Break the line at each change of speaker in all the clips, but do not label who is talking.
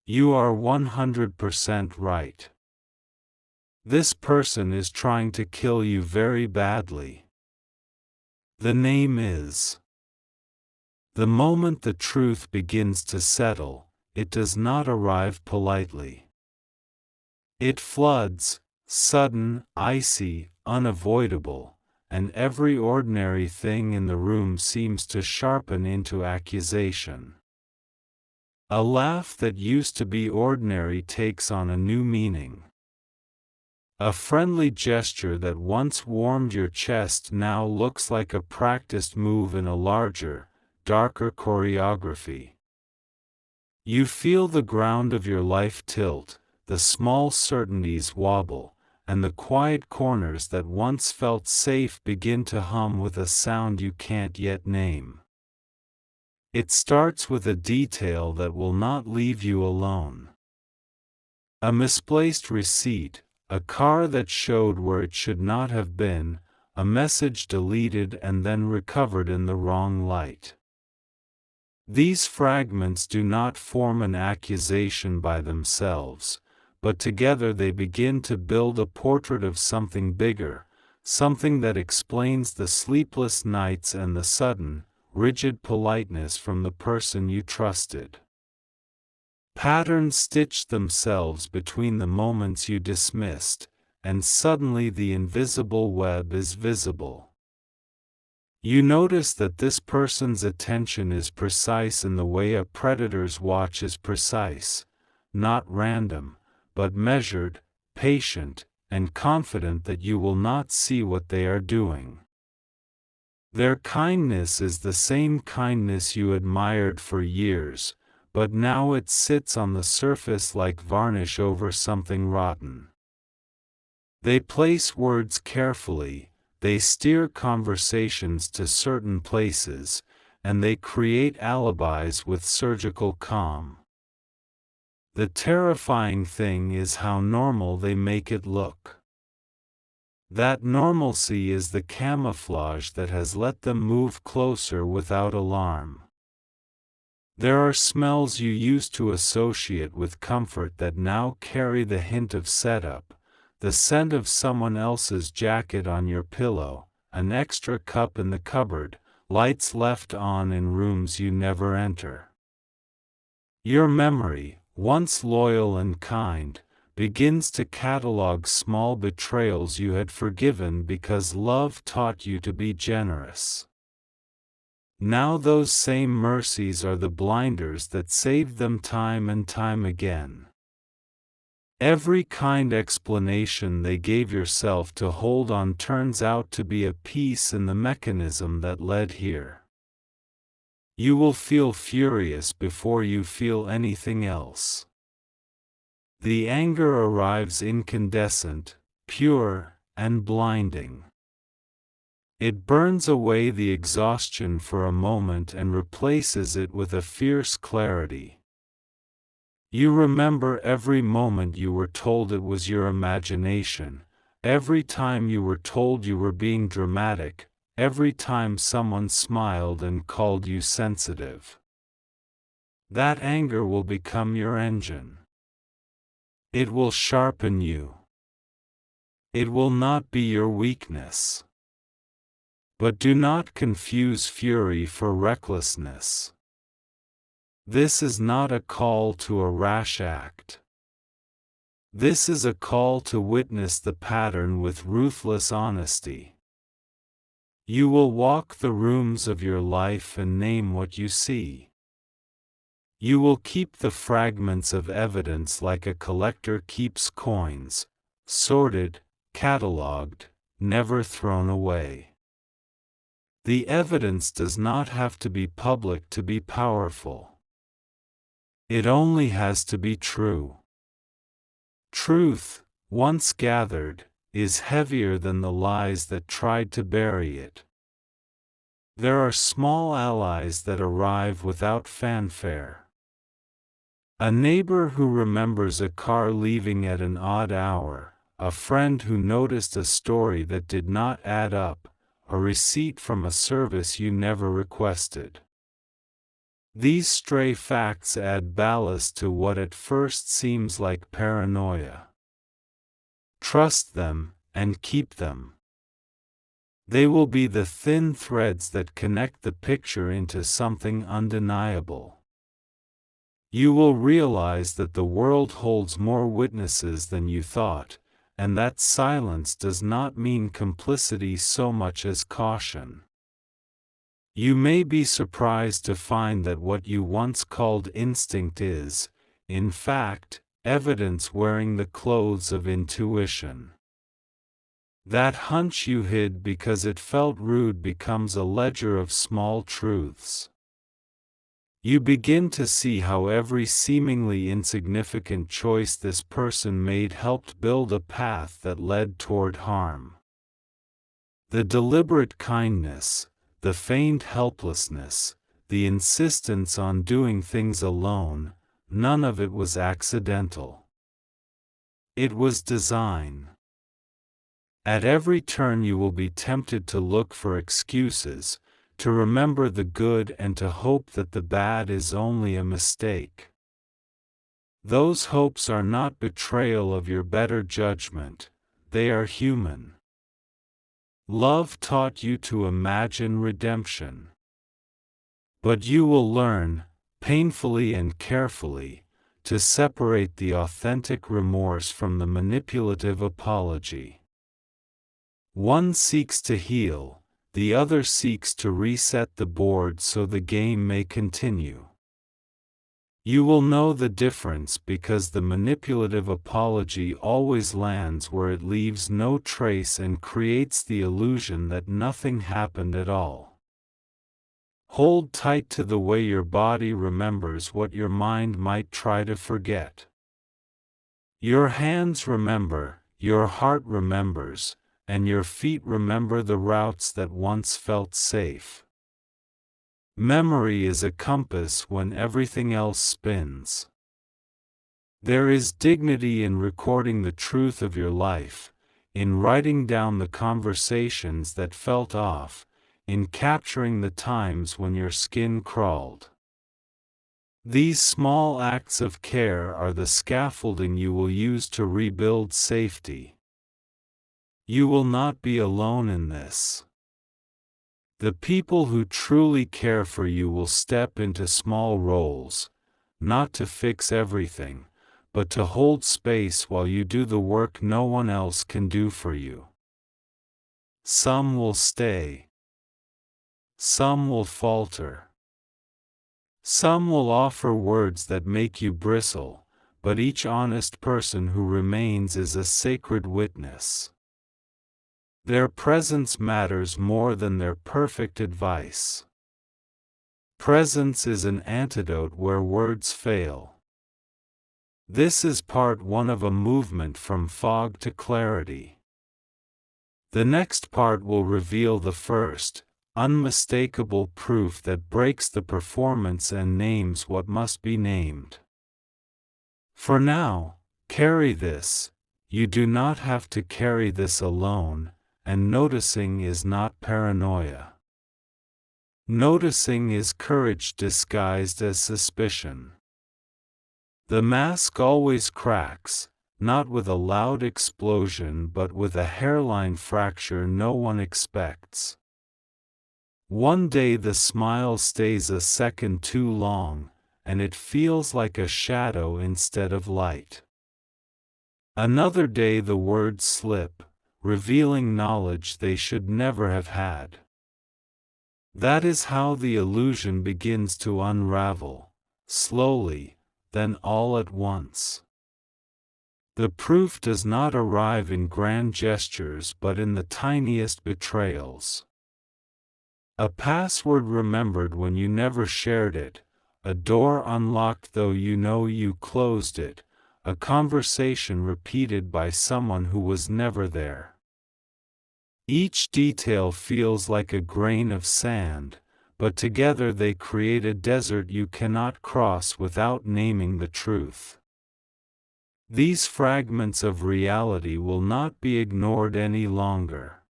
You are 100% right. This person is trying to kill you very badly. The name is. The moment the truth begins to settle, it does not arrive politely. It floods, sudden, icy, unavoidable, and every ordinary thing in the room seems to sharpen into accusation. A laugh that used to be ordinary takes on a new meaning. A friendly gesture that once warmed your chest now looks like a practiced move in a larger, darker choreography. You feel the ground of your life tilt, the small certainties wobble, and the quiet corners that once felt safe begin to hum with a sound you can't yet name. It starts with a detail that will not leave you alone. A misplaced receipt, a car that showed where it should not have been, a message deleted and then recovered in the wrong light. These fragments do not form an accusation by themselves, but together they begin to build a portrait of something bigger, something that explains the sleepless nights and the sudden, rigid politeness from the person you trusted. Patterns stitch themselves between the moments you dismissed, and suddenly the invisible web is visible. You notice that this person's attention is precise in the way a predator's watch is precise, not random, but measured, patient, and confident that you will not see what they are doing. Their kindness is the same kindness you admired for years, but now it sits on the surface like varnish over something rotten. They place words carefully, they steer conversations to certain places, and they create alibis with surgical calm. The terrifying thing is how normal they make it look. That normalcy is the camouflage that has let them move closer without alarm. There are smells you used to associate with comfort that now carry the hint of setup, the scent of someone else's jacket on your pillow, an extra cup in the cupboard, lights left on in rooms you never enter. Your memory, once loyal and kind, begins to catalog small betrayals you had forgiven because love taught you to be generous. Now those same mercies are the blinders that saved them time and time again. Every kind explanation they gave yourself to hold on turns out to be a piece in the mechanism that led here. You will feel furious before you feel anything else. The anger arrives incandescent, pure, and blinding. It burns away the exhaustion for a moment and replaces it with a fierce clarity. You remember every moment you were told it was your imagination, every time you were told you were being dramatic, every time someone smiled and called you sensitive. That anger will become your engine. It will sharpen you. It will not be your weakness. But do not confuse fury for recklessness. This is not a call to a rash act. This is a call to witness the pattern with ruthless honesty. You will walk the rooms of your life and name what you see. You will keep the fragments of evidence like a collector keeps coins, sorted, catalogued, never thrown away. The evidence does not have to be public to be powerful. It only has to be true. Truth, once gathered, is heavier than the lies that tried to bury it. There are small allies that arrive without fanfare. A neighbor who remembers a car leaving at an odd hour, a friend who noticed a story that did not add up, a receipt from a service you never requested. These stray facts add ballast to what at first seems like paranoia. Trust them, and keep them. They will be the thin threads that connect the picture into something undeniable. You will realize that the world holds more witnesses than you thought, and that silence does not mean complicity so much as caution. You may be surprised to find that what you once called instinct is, in fact, evidence wearing the clothes of intuition. That hunch you hid because it felt rude becomes a ledger of small truths. You begin to see how every seemingly insignificant choice this person made helped build a path that led toward harm. The deliberate kindness, the feigned helplessness, the insistence on doing things alone, none of it was accidental. It was design. At every turn you will be tempted to look for excuses, to remember the good and to hope that the bad is only a mistake. Those hopes are not betrayal of your better judgment, they are human. Love taught you to imagine redemption. But you will learn, painfully and carefully, to separate the authentic remorse from the manipulative apology. One seeks to heal, the other seeks to reset the board so the game may continue. You will know the difference because the manipulative apology always lands where it leaves no trace and creates the illusion that nothing happened at all. Hold tight to the way your body remembers what your mind might try to forget. Your hands remember, your heart remembers, and your feet remember the routes that once felt safe. Memory is a compass when everything else spins. There is dignity in recording the truth of your life, in writing down the conversations that felt off, in capturing the times when your skin crawled. These small acts of care are the scaffolding you will use to rebuild safety. You will not be alone in this. The people who truly care for you will step into small roles, not to fix everything, but to hold space while you do the work no one else can do for you. Some will stay. Some will falter. Some will offer words that make you bristle, but each honest person who remains is a sacred witness. Their presence matters more than their perfect advice. Presence is an antidote where words fail. This is part one of a movement from fog to clarity. The next part will reveal the first, unmistakable proof that breaks the performance and names what must be named. For now, carry this. You do not have to carry this alone. And noticing is not paranoia. Noticing is courage disguised as suspicion. The mask always cracks, not with a loud explosion but with a hairline fracture no one expects. One day the smile stays a second too long, and it feels like a shadow instead of light. Another day the words slip, revealing knowledge they should never have had. That is how the illusion begins to unravel, slowly, then all at once. The proof does not arrive in grand gestures but in the tiniest betrayals. A password remembered when you never shared it, a door unlocked though you know you closed it, a conversation repeated by someone who was never there. Each detail feels like a grain of sand, but together they create a desert you cannot cross without naming the truth. These fragments of reality will not be ignored any longer.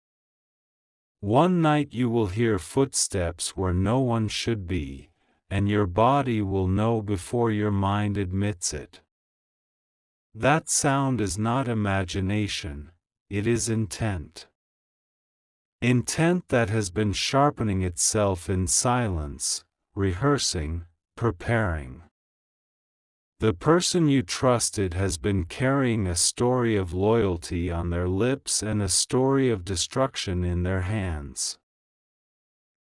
One night you will hear footsteps where no one should be, and your body will know before your mind admits it. That sound is not imagination, it is intent. Intent that has been sharpening itself in silence, rehearsing, preparing. The person you trusted has been carrying a story of loyalty on their lips and a story of destruction in their hands.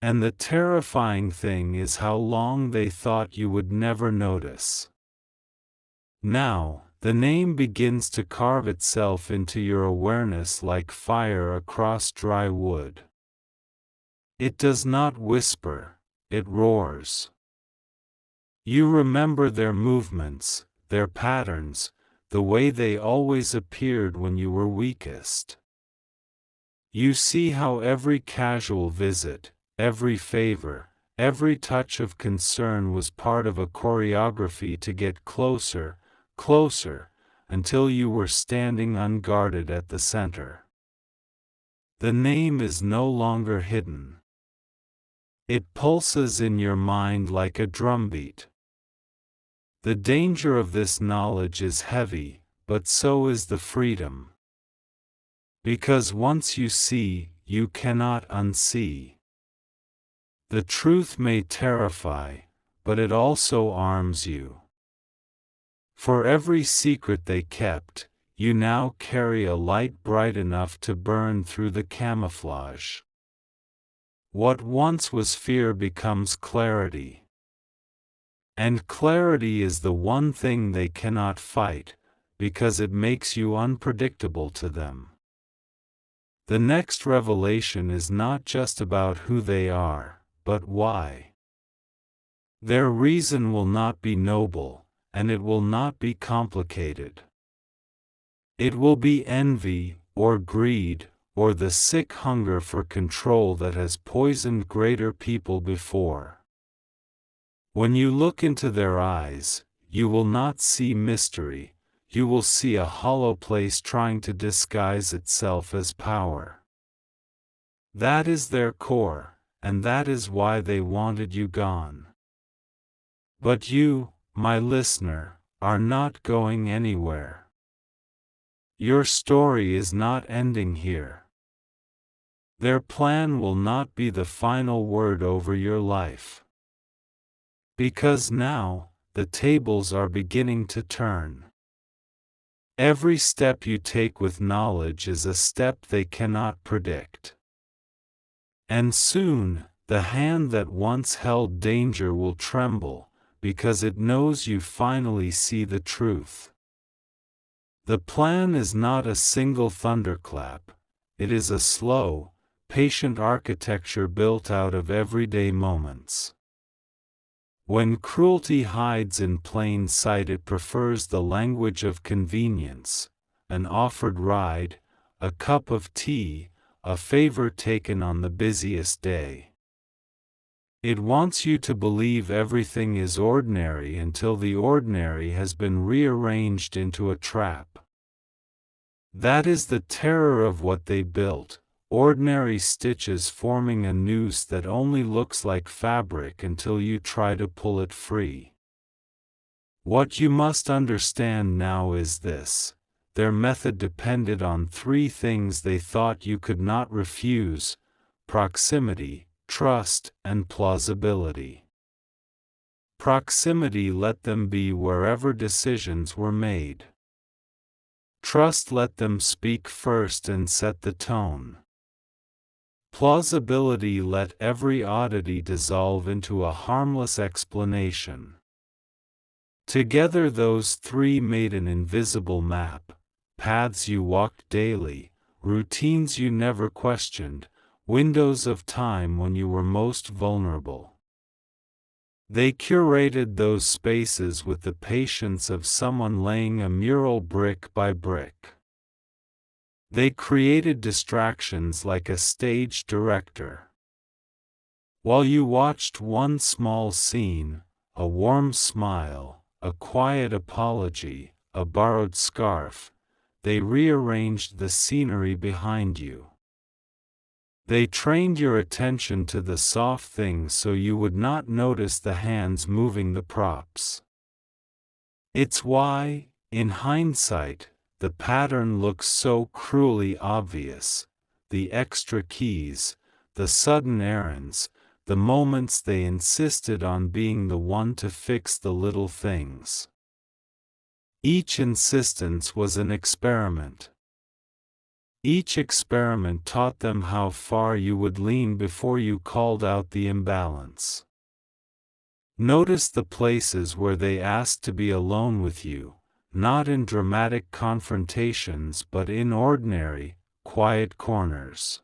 And the terrifying thing is how long they thought you would never notice. Now, the name begins to carve itself into your awareness like fire across dry wood. It does not whisper, it roars. You remember their movements, their patterns, the way they always appeared when you were weakest. You see how every casual visit, every favor, every touch of concern was part of a choreography to get closer, closer, until you were standing unguarded at the center. The name is no longer hidden. It pulses in your mind like a drumbeat. The danger of this knowledge is heavy, but so is the freedom. Because once you see, you cannot unsee. The truth may terrify, but it also arms you. For every secret they kept, you now carry a light bright enough to burn through the camouflage. What once was fear becomes clarity. And clarity is the one thing they cannot fight, because it makes you unpredictable to them. The next revelation is not just about who they are, but why. Their reason will not be noble, and it will not be complicated. It will be envy, or greed, or the sick hunger for control that has poisoned greater people before. When you look into their eyes, you will not see mystery, you will see a hollow place trying to disguise itself as power. That is their core, and that is why they wanted you gone. But you, my listener, are not going anywhere. Your story is not ending here. Their plan will not be the final word over your life. Because now, the tables are beginning to turn. Every step you take with knowledge is a step they cannot predict. And soon, the hand that once held danger will tremble, because it knows you finally see the truth. The plan is not a single thunderclap, it is a slow, patient architecture built out of everyday moments. When cruelty hides in plain sight, it prefers the language of convenience, an offered ride, a cup of tea, a favor taken on the busiest day. It wants you to believe everything is ordinary until the ordinary has been rearranged into a trap. That is the terror of what they built, ordinary stitches forming a noose that only looks like fabric until you try to pull it free. What you must understand now is this: their method depended on three things they thought you could not refuse: proximity, trust, and plausibility. Proximity let them be wherever decisions were made. Trust let them speak first and set the tone. Plausibility let every oddity dissolve into a harmless explanation. Together those three made an invisible map, paths you walked daily, routines you never questioned, windows of time when you were most vulnerable. They curated those spaces with the patience of someone laying a mural brick by brick. They created distractions like a stage director. While you watched one small scene, a warm smile, a quiet apology, a borrowed scarf, they rearranged the scenery behind you. They trained your attention to the soft things so you would not notice the hands moving the props. It's why, in hindsight, the pattern looks so cruelly obvious. The extra keys, the sudden errands, the moments they insisted on being the one to fix the little things. Each insistence was an experiment. Each experiment taught them how far you would lean before you called out the imbalance. Notice the places where they asked to be alone with you, not in dramatic confrontations but in ordinary, quiet corners.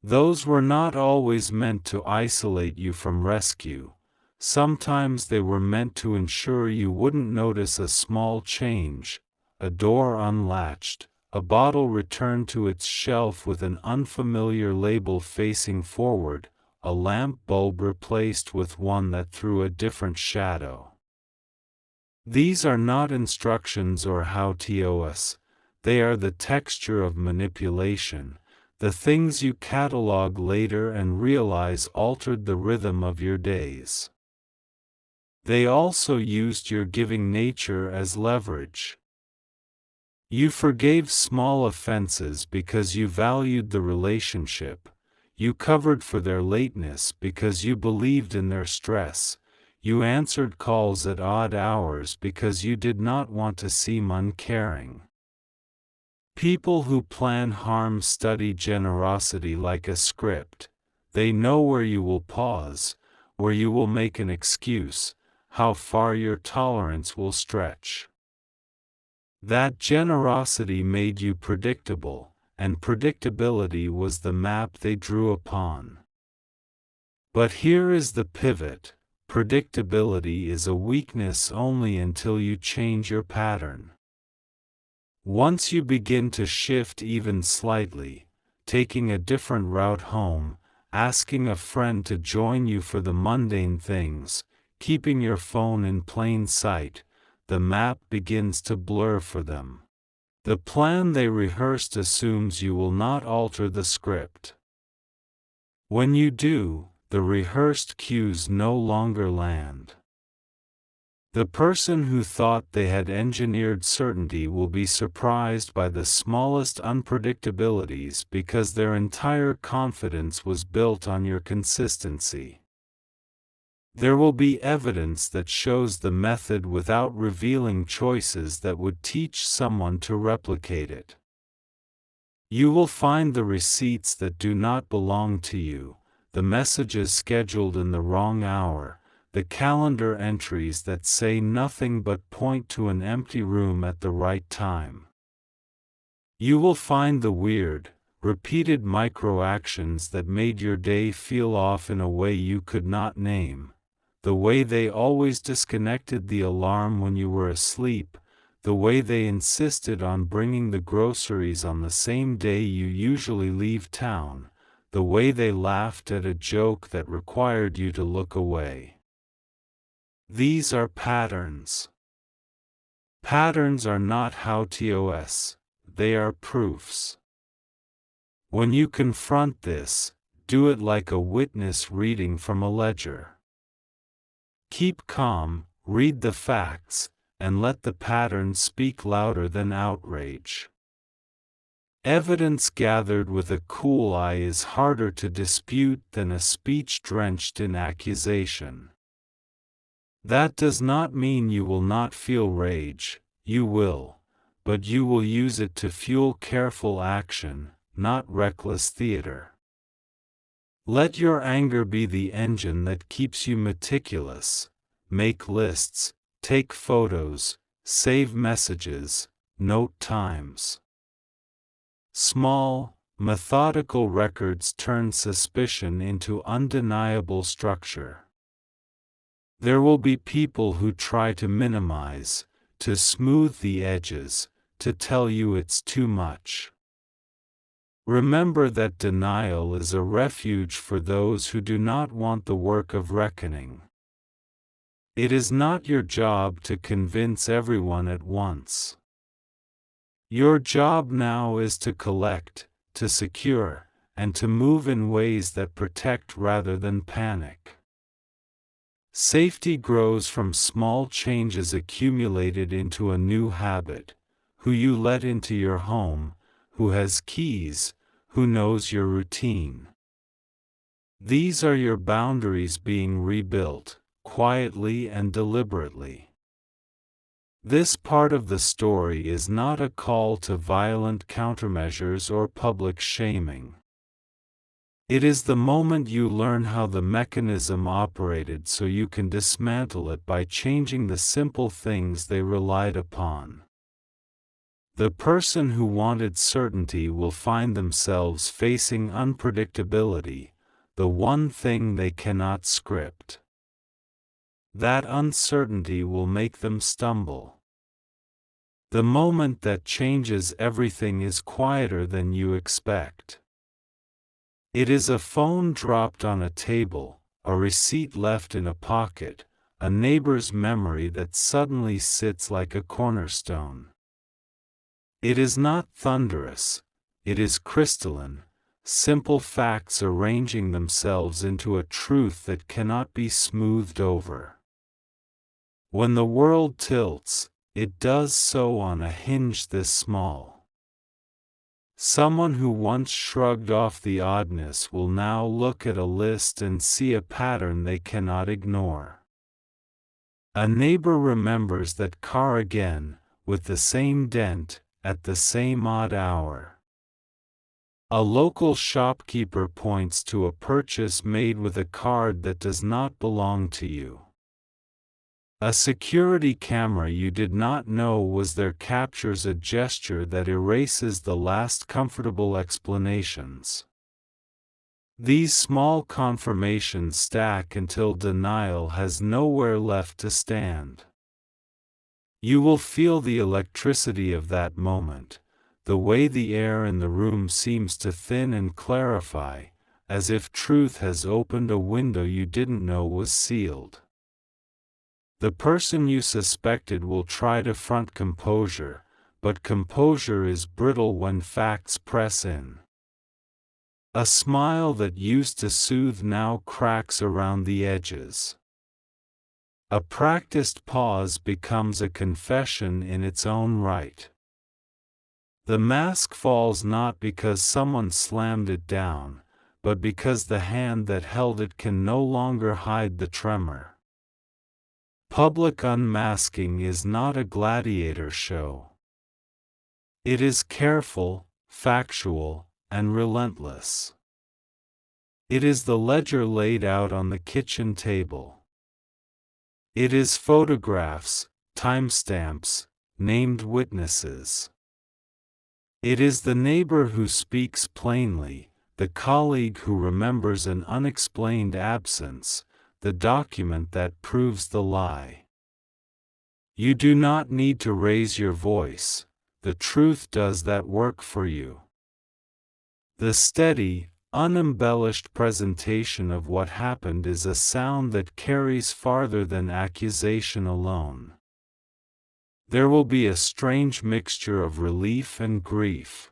Those were not always meant to isolate you from rescue. Sometimes they were meant to ensure you wouldn't notice a small change, a door unlatched, a bottle returned to its shelf with an unfamiliar label facing forward, a lamp bulb replaced with one that threw a different shadow. These are not instructions or how-tos, they are the texture of manipulation, the things you catalog later and realize altered the rhythm of your days. They also used your giving nature as leverage. You forgave small offenses because you valued the relationship. You covered for their lateness because you believed in their stress. You answered calls at odd hours because you did not want to seem uncaring. People who plan harm study generosity like a script. They know where you will pause, where you will make an excuse, how far your tolerance will stretch. That generosity made you predictable, and predictability was the map they drew upon. But here is the pivot: predictability is a weakness only until you change your pattern. Once you begin to shift even slightly, taking a different route home, asking a friend to join you for the mundane things, keeping your phone in plain sight, the map begins to blur for them. The plan they rehearsed assumes you will not alter the script. When you do, the rehearsed cues no longer land. The person who thought they had engineered certainty will be surprised by the smallest unpredictabilities because their entire confidence was built on your consistency. There will be evidence that shows the method without revealing choices that would teach someone to replicate it. You will find the receipts that do not belong to you, the messages scheduled in the wrong hour, the calendar entries that say nothing but point to an empty room at the right time. You will find the weird, repeated micro-actions that made your day feel off in a way you could not name. The way they always disconnected the alarm when you were asleep, the way they insisted on bringing the groceries on the same day you usually leave town, the way they laughed at a joke that required you to look away. These are patterns. Patterns are not how-tos, they are proofs. When you confront this, do it like a witness reading from a ledger. Keep calm, read the facts, and let the pattern speak louder than outrage. Evidence gathered with a cool eye is harder to dispute than a speech drenched in accusation. That does not mean you will not feel rage, you will, but you will use it to fuel careful action, not reckless theater. Let your anger be the engine that keeps you meticulous. Make lists, take photos, save messages, note times. Small, methodical records turn suspicion into undeniable structure. There will be people who try to minimize, to smooth the edges, to tell you it's too much. Remember that denial is a refuge for those who do not want the work of reckoning. It is not your job to convince everyone at once. Your job now is to collect, to secure, and to move in ways that protect rather than panic. Safety grows from small changes accumulated into a new habit: who you let into your home, who has keys, who knows your routine. These are your boundaries being rebuilt, quietly and deliberately. This part of the story is not a call to violent countermeasures or public shaming. It is the moment you learn how the mechanism operated so you can dismantle it by changing the simple things they relied upon. The person who wanted certainty will find themselves facing unpredictability, the one thing they cannot script. That uncertainty will make them stumble. The moment that changes everything is quieter than you expect. It is a phone dropped on a table, a receipt left in a pocket, a neighbor's memory that suddenly sits like a cornerstone. It is not thunderous, it is crystalline, simple facts arranging themselves into a truth that cannot be smoothed over. When the world tilts, it does so on a hinge this small. Someone who once shrugged off the oddness will now look at a list and see a pattern they cannot ignore. A neighbor remembers that car again, with the same dent, at the same odd hour. A local shopkeeper points to a purchase made with a card that does not belong to you. A security camera you did not know was there captures a gesture that erases the last comfortable explanations. These small confirmations stack until denial has nowhere left to stand. You will feel the electricity of that moment, the way the air in the room seems to thin and clarify, as if truth has opened a window you didn't know was sealed. The person you suspected will try to front composure, but composure is brittle when facts press in. A smile that used to soothe now cracks around the edges. A practiced pause becomes a confession in its own right. The mask falls not because someone slammed it down, but because the hand that held it can no longer hide the tremor. Public unmasking is not a gladiator show. It is careful, factual, and relentless. It is the ledger laid out on the kitchen table. It is photographs, timestamps, named witnesses. It is the neighbor who speaks plainly, the colleague who remembers an unexplained absence, the document that proves the lie. You do not need to raise your voice, the truth does that work for you. The steady, unembellished presentation of what happened is a sound that carries farther than accusation alone. There will be a strange mixture of relief and grief.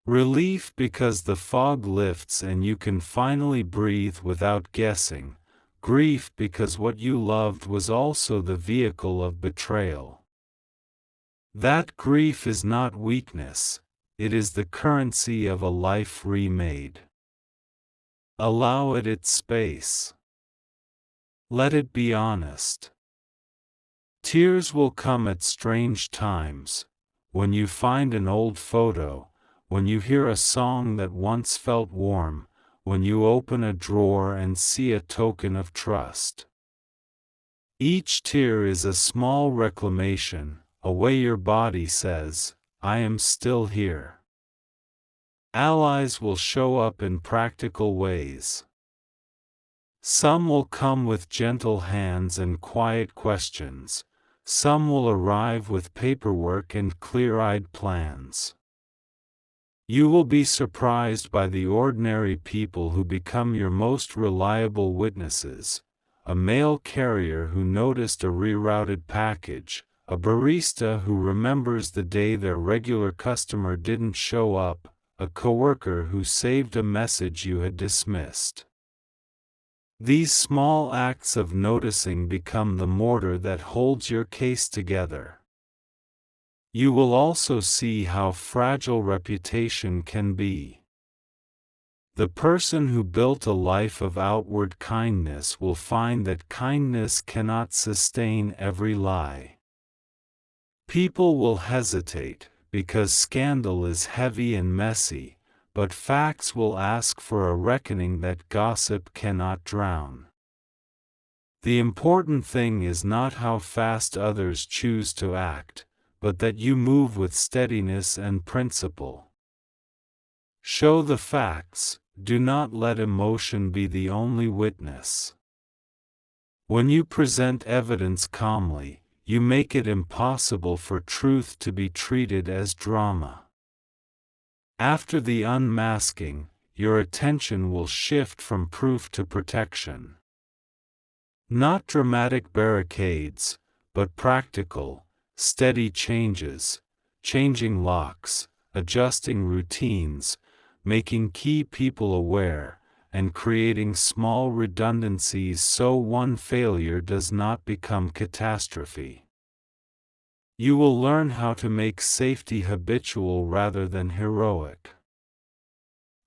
Relief because the fog lifts and you can finally breathe without guessing. Grief because what you loved was also the vehicle of betrayal. That grief is not weakness, it is the currency of a life remade. Allow it its space. Let it be honest. Tears will come at strange times, when you find an old photo, when you hear a song that once felt warm, when you open a drawer and see a token of trust. Each tear is a small reclamation, a way your body says, I am still here. Allies will show up in practical ways. Some will come with gentle hands and quiet questions, some will arrive with paperwork and clear-eyed plans. You will be surprised by the ordinary people who become your most reliable witnesses: a mail carrier who noticed a rerouted package, a barista who remembers the day their regular customer didn't show up, a coworker who saved a message you had dismissed. These small acts of noticing become the mortar that holds your case together. You will also see how fragile reputation can be. The person who built a life of outward kindness will find that kindness cannot sustain every lie. People will hesitate, because scandal is heavy and messy, but facts will ask for a reckoning that gossip cannot drown. The important thing is not how fast others choose to act, but that you move with steadiness and principle. Show the facts, do not let emotion be the only witness. When you present evidence calmly, you make it impossible for truth to be treated as drama. After the unmasking, your attention will shift from proof to protection. Not dramatic barricades, but practical, steady changes, changing locks, adjusting routines, making key people aware, and creating small redundancies so one failure does not become catastrophe. You will learn how to make safety habitual rather than heroic.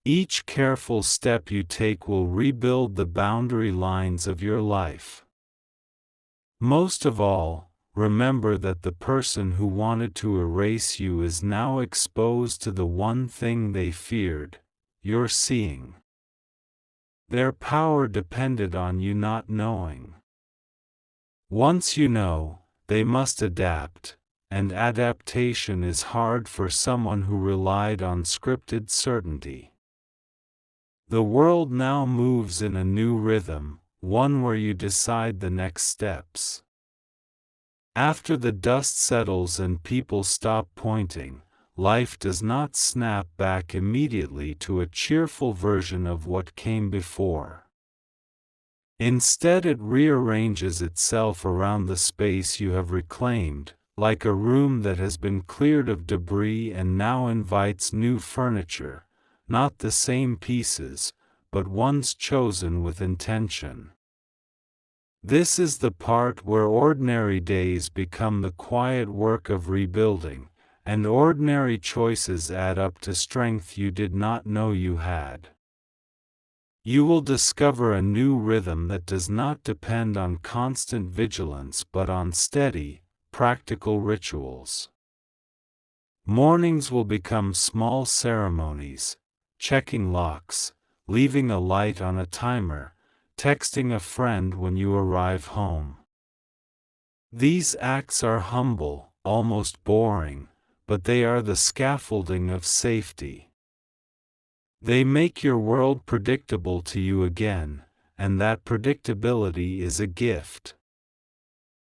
Each careful step you take will rebuild the boundary lines of your life. Most of all, remember that the person who wanted to erase you is now exposed to the one thing they feared: your seeing. Their power depended on you not knowing. Once you know, they must adapt, and adaptation is hard for someone who relied on scripted certainty. The world now moves in a new rhythm, one where you decide the next steps. After the dust settles and people stop pointing, life does not snap back immediately to a cheerful version of what came before. Instead, it rearranges itself around the space you have reclaimed, like a room that has been cleared of debris and now invites new furniture, not the same pieces, but ones chosen with intention. This is the part where ordinary days become the quiet work of rebuilding, and ordinary choices add up to strength you did not know you had. You will discover a new rhythm that does not depend on constant vigilance but on steady, practical rituals. Mornings will become small ceremonies: checking locks, leaving a light on a timer, texting a friend when you arrive home. These acts are humble, almost boring, but they are the scaffolding of safety. They make your world predictable to you again, and that predictability is a gift.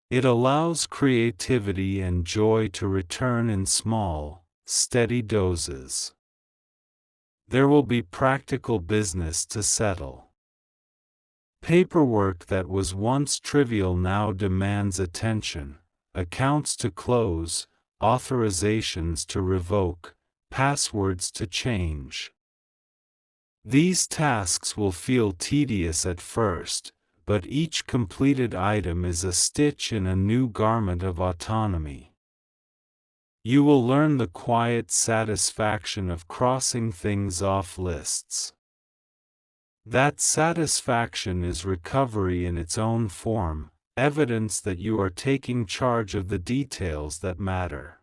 It allows creativity and joy to return in small, steady doses. There will be practical business to settle. Paperwork that was once trivial now demands attention: accounts to close, authorizations to revoke, passwords to change. These tasks will feel tedious at first, but each completed item is a stitch in a new garment of autonomy. You will learn the quiet satisfaction of crossing things off lists. That satisfaction is recovery in its own form, evidence that you are taking charge of the details that matter.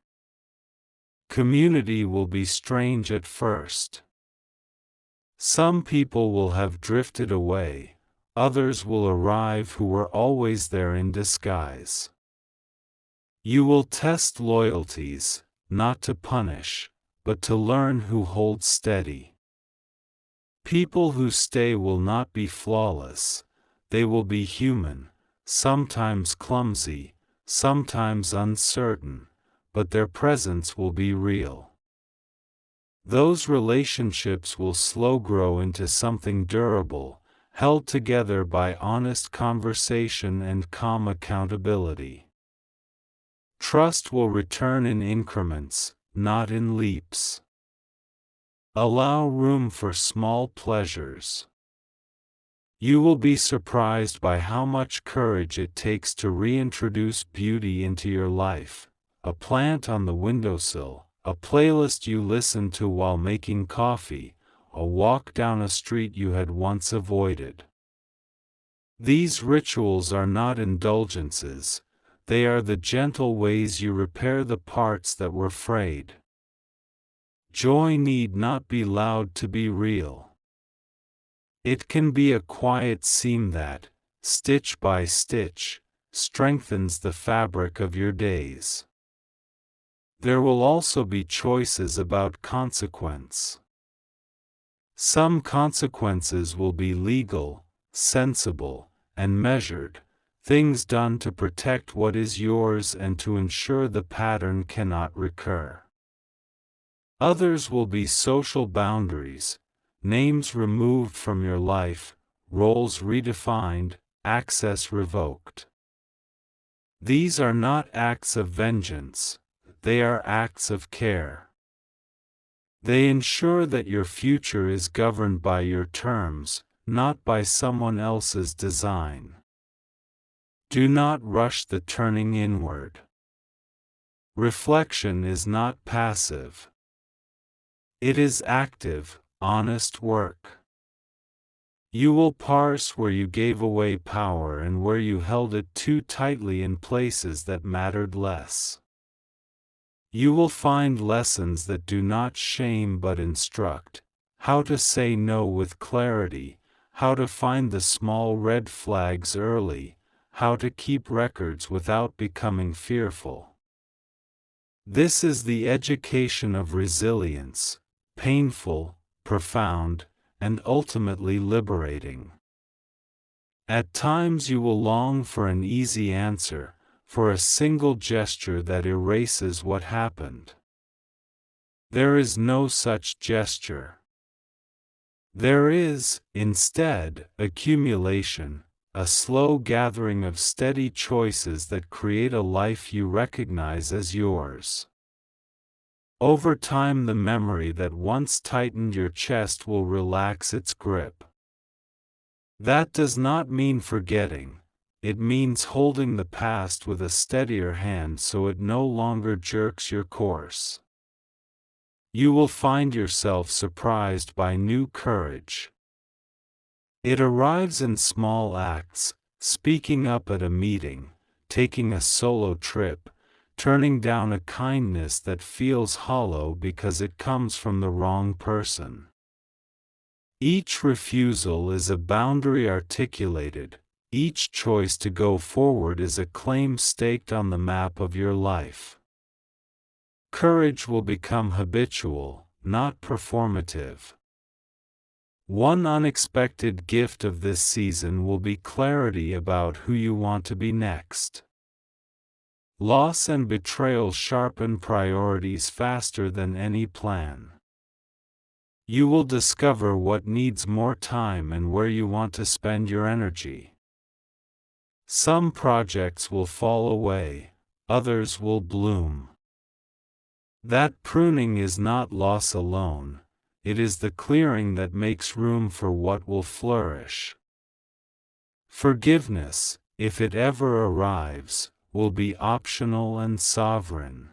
Community will be strange at first. Some people will have drifted away, others will arrive who were always there in disguise. You will test loyalties, not to punish, but to learn who holds steady. People who stay will not be flawless, they will be human, sometimes clumsy, sometimes uncertain, but their presence will be real. Those relationships will slow grow into something durable, held together by honest conversation and calm accountability. Trust will return in increments, not in leaps. Allow room for small pleasures. You will be surprised by how much courage it takes to reintroduce beauty into your life. A plant on the windowsill, a playlist you listen to while making coffee, a walk down a street you had once avoided. These rituals are not indulgences, they are the gentle ways you repair the parts that were frayed. Joy need not be loud to be real. It can be a quiet seam that, stitch by stitch, strengthens the fabric of your days. There will also be choices about consequence. Some consequences will be legal, sensible, and measured, things done to protect what is yours and to ensure the pattern cannot recur. Others will be social boundaries, names removed from your life, roles redefined, access revoked. These are not acts of vengeance, they are acts of care. They ensure that your future is governed by your terms, not by someone else's design. Do not rush the turning inward. Reflection is not passive. It is active, honest work. You will parse where you gave away power and where you held it too tightly in places that mattered less. You will find lessons that do not shame but instruct, how to say no with clarity, how to find the small red flags early, how to keep records without becoming fearful. This is the education of resilience, painful, profound, and ultimately liberating. At times you will long for an easy answer, for a single gesture that erases what happened. There is no such gesture. There is, instead, accumulation, a slow gathering of steady choices that create a life you recognize as yours. Over time, the memory that once tightened your chest will relax its grip. That does not mean forgetting. It means holding the past with a steadier hand so it no longer jerks your course. You will find yourself surprised by new courage. It arrives in small acts, speaking up at a meeting, taking a solo trip, turning down a kindness that feels hollow because it comes from the wrong person. Each refusal is a boundary articulated. Each choice to go forward is a claim staked on the map of your life. Courage will become habitual, not performative. One unexpected gift of this season will be clarity about who you want to be next. Loss and betrayal sharpen priorities faster than any plan. You will discover what needs more time and where you want to spend your energy. Some projects will fall away, others will bloom. That pruning is not loss alone, it is the clearing that makes room for what will flourish. Forgiveness, if it ever arrives, will be optional and sovereign.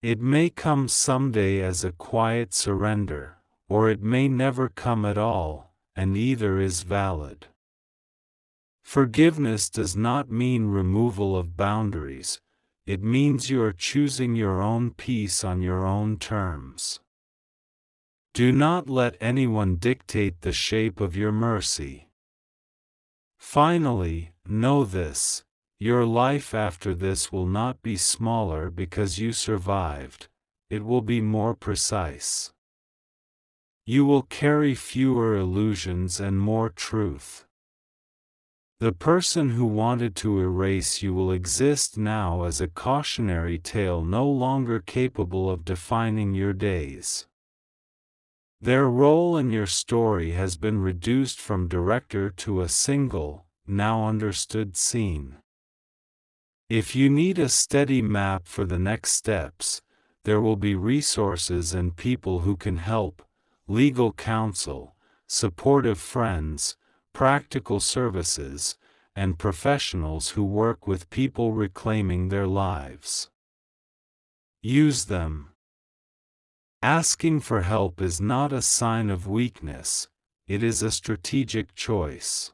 It may come someday as a quiet surrender, or it may never come at all, and either is valid. Forgiveness does not mean removal of boundaries, it means you are choosing your own peace on your own terms. Do not let anyone dictate the shape of your mercy. Finally, know this: your life after this will not be smaller because you survived, it will be more precise. You will carry fewer illusions and more truth. The person who wanted to erase you will exist now as a cautionary tale no longer capable of defining your days. Their role in your story has been reduced from director to a single, now understood scene. If you need a steady map for the next steps, there will be resources and people who can help, legal counsel, supportive friends, practical services, and professionals who work with people reclaiming their lives. Use them. Asking for help is not a sign of weakness, it is a strategic choice.